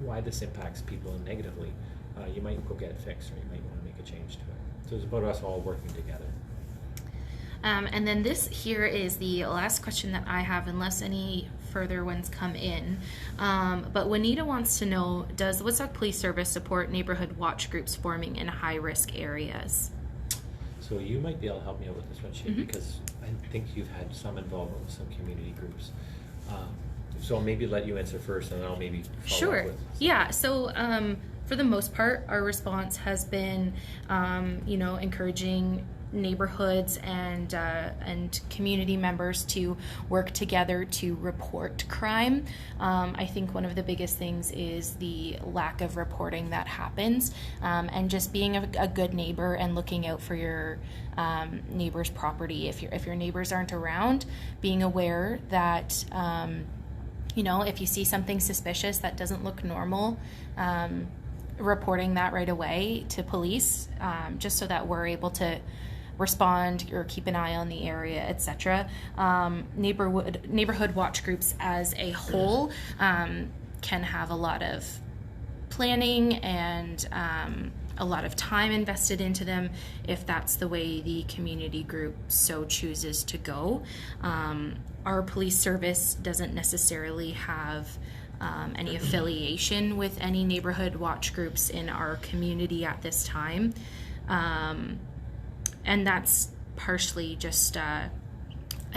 why this impacts people negatively, you might go get it fixed, or you might want to make a change to it. So it's about us all working together. And then this here is the last question that I have, unless any further ones come in. But Juanita wants to know, does the Woodstock Police Service support neighborhood watch groups forming in high-risk areas? So you might be able to help me out with this one, Shane, because I think you've had some involvement with some community groups. So I'll maybe let you answer first, and then I'll maybe follow up with. Yeah, so for the most part, our response has been, encouraging neighborhoods and community members to work together to report crime. I think one of the biggest things is the lack of reporting that happens, and just being a good neighbor and looking out for your neighbor's property. If your neighbors aren't around, being aware that if you see something suspicious that doesn't look normal, reporting that right away to police, just so that we're able to respond or keep an eye on the area, etc. Neighborhood watch groups as a whole can have a lot of planning and a lot of time invested into them if that's the way the community group so chooses to go. Our police service doesn't necessarily have any affiliation with any neighborhood watch groups in our community at this time. And that's partially just, I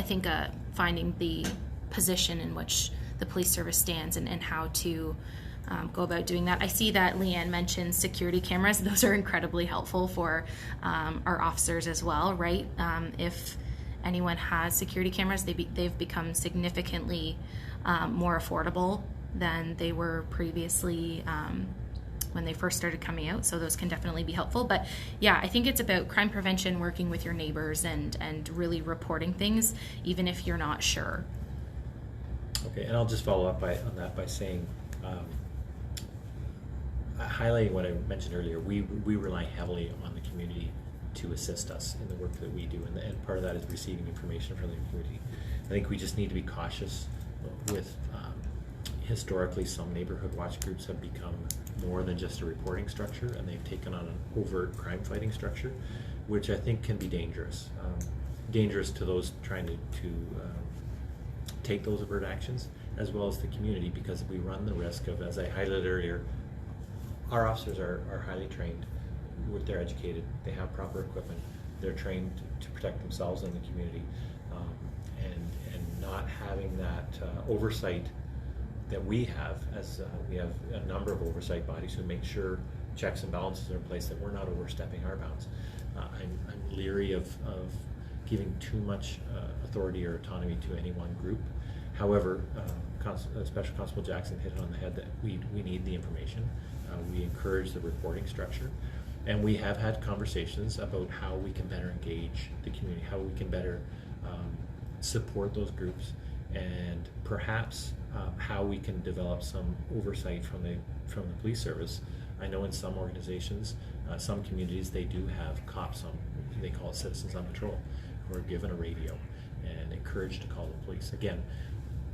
think, finding the position in which the police service stands and how to go about doing that. I see that Leanne mentioned security cameras. Those are incredibly helpful for our officers as well, right? If anyone has security cameras, they've become significantly more affordable than they were previously when they first started coming out, so those can definitely be helpful. But yeah, I think it's about crime prevention, working with your neighbors, and really reporting things, even if you're not sure. Okay, and I'll just follow up on that by saying, highlighting what I mentioned earlier, we rely heavily on the community to assist us in the work that we do, and part of that is receiving information from the community. I think we just need to be cautious with, historically, some neighborhood watch groups have become more than just a reporting structure, and they've taken on an overt crime fighting structure, which I think can be dangerous. Dangerous to those trying to take those overt actions, as well as the community, because we run the risk of, as I highlighted earlier, our officers are highly trained, they're educated, they have proper equipment, they're trained to protect themselves and the community, and not having that oversight that we have, as we have a number of oversight bodies who make sure checks and balances are in place, that we're not overstepping our bounds. I'm leery of giving too much authority or autonomy to any one group. However, Special Constable Jackson hit it on the head that we need the information. We encourage the reporting structure, and we have had conversations about how we can better engage the community, how we can better support those groups, and perhaps how we can develop some oversight from the police service. I know in some organizations, some communities, they do have cops on, they call it citizens on patrol, who are given a radio and encouraged to call the police. Again,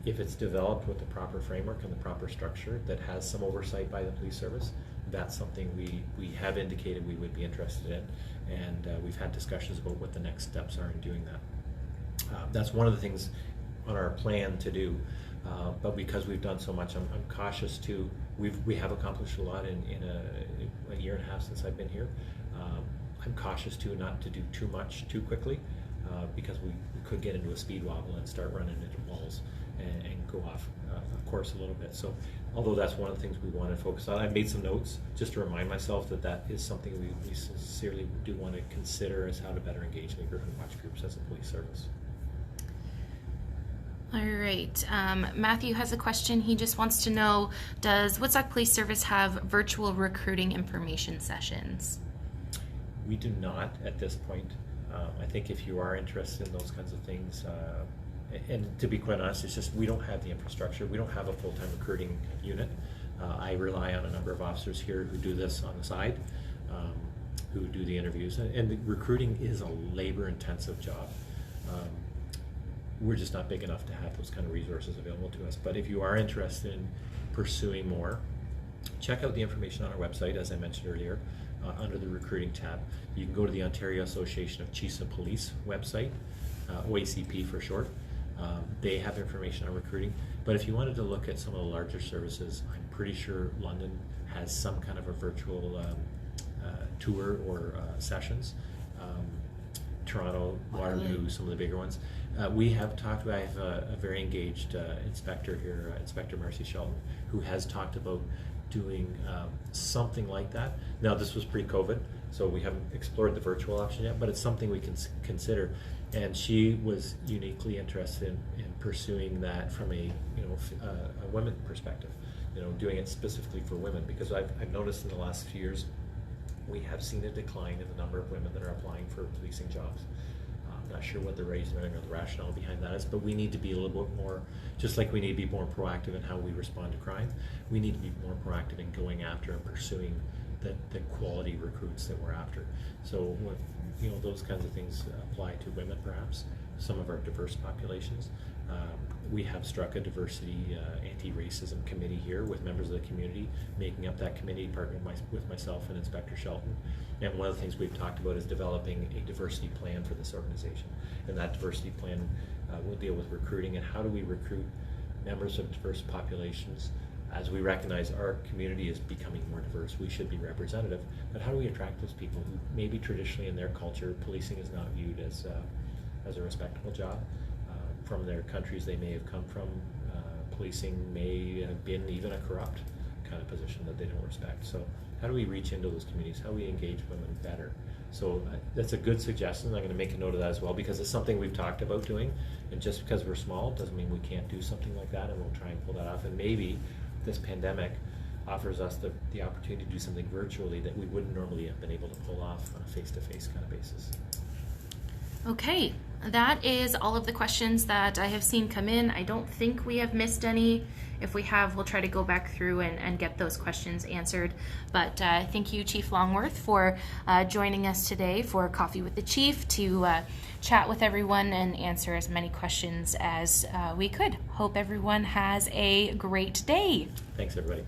if it's developed with the proper framework and the proper structure that has some oversight by the police service, that's something we have indicated we would be interested in, and we've had discussions about what the next steps are in doing that. That's one of the things on our plan to do, but because we've done so much, I'm cautious too. We have accomplished a lot in a year and a half since I've been here. I'm cautious too not to do too much too quickly, because we could get into a speed wobble and start running into walls and go off course a little bit. So although that's one of the things we want to focus on. I've made some notes just to remind myself that is something we sincerely do want to consider as how to better engage neighborhood watch groups as a police service. All right. Matthew has a question. He just wants to know, does Woodstock Police Service have virtual recruiting information sessions? We do not at this point. I think if you are interested in those kinds of things, and to be quite honest, it's just we don't have the infrastructure. We don't have a full-time recruiting unit. I rely on a number of officers here who do this on the side, who do the interviews. And the recruiting is a labor-intensive job. We're just not big enough to have those kind of resources available to us. But if you are interested in pursuing more, check out the information on our website, as I mentioned earlier, under the recruiting tab. You can go to the Ontario Association of Chiefs of Police website, OACP for short. They have information on recruiting. But if you wanted to look at some of the larger services, I'm pretty sure London has some kind of a virtual tour or sessions. Toronto, Waterloo, some of the bigger ones. We have talked, I have a very engaged inspector here, Inspector Marcy Shelton, who has talked about doing something like that. Now, this was pre-COVID, so we haven't explored the virtual option yet, but it's something we can consider. And she was uniquely interested in pursuing that from a women perspective, doing it specifically for women, because I've noticed in the last few years we have seen a decline in the number of women that are applying for policing jobs. I'm not sure what the reason or the rationale behind that is, but we need to be a little bit more, just like we need to be more proactive in how we respond to crime, we need to be more proactive in going after and pursuing the quality recruits that we're after. So those kinds of things apply to women, perhaps, some of our diverse populations. We have struck a diversity anti-racism committee here with members of the community, making up that committee, partnering with myself and Inspector Shelton. And one of the things we've talked about is developing a diversity plan for this organization. And that diversity plan will deal with recruiting and how do we recruit members of diverse populations. As we recognize our community is becoming more diverse, we should be representative, but how do we attract those people who maybe traditionally in their culture, policing is not viewed as a respectable job? From their countries they may have come from, policing may have been even a corrupt kind of position that they don't respect. So how do we reach into those communities? How do we engage women better? So that's a good suggestion. I'm going to make a note of that as well, because it's something we've talked about doing, and just because we're small doesn't mean we can't do something like that, and we'll try and pull that off. And maybe this pandemic offers us the opportunity to do something virtually that we wouldn't normally have been able to pull off on a face-to-face kind of basis. Okay, that is all of the questions that I have seen come in. I don't think we have missed any. If we have, we'll try to go back through and get those questions answered. But thank you, Chief Longworth, for joining us today for Coffee with the Chief to chat with everyone and answer as many questions as we could. Hope everyone has a great day. Thanks, everybody.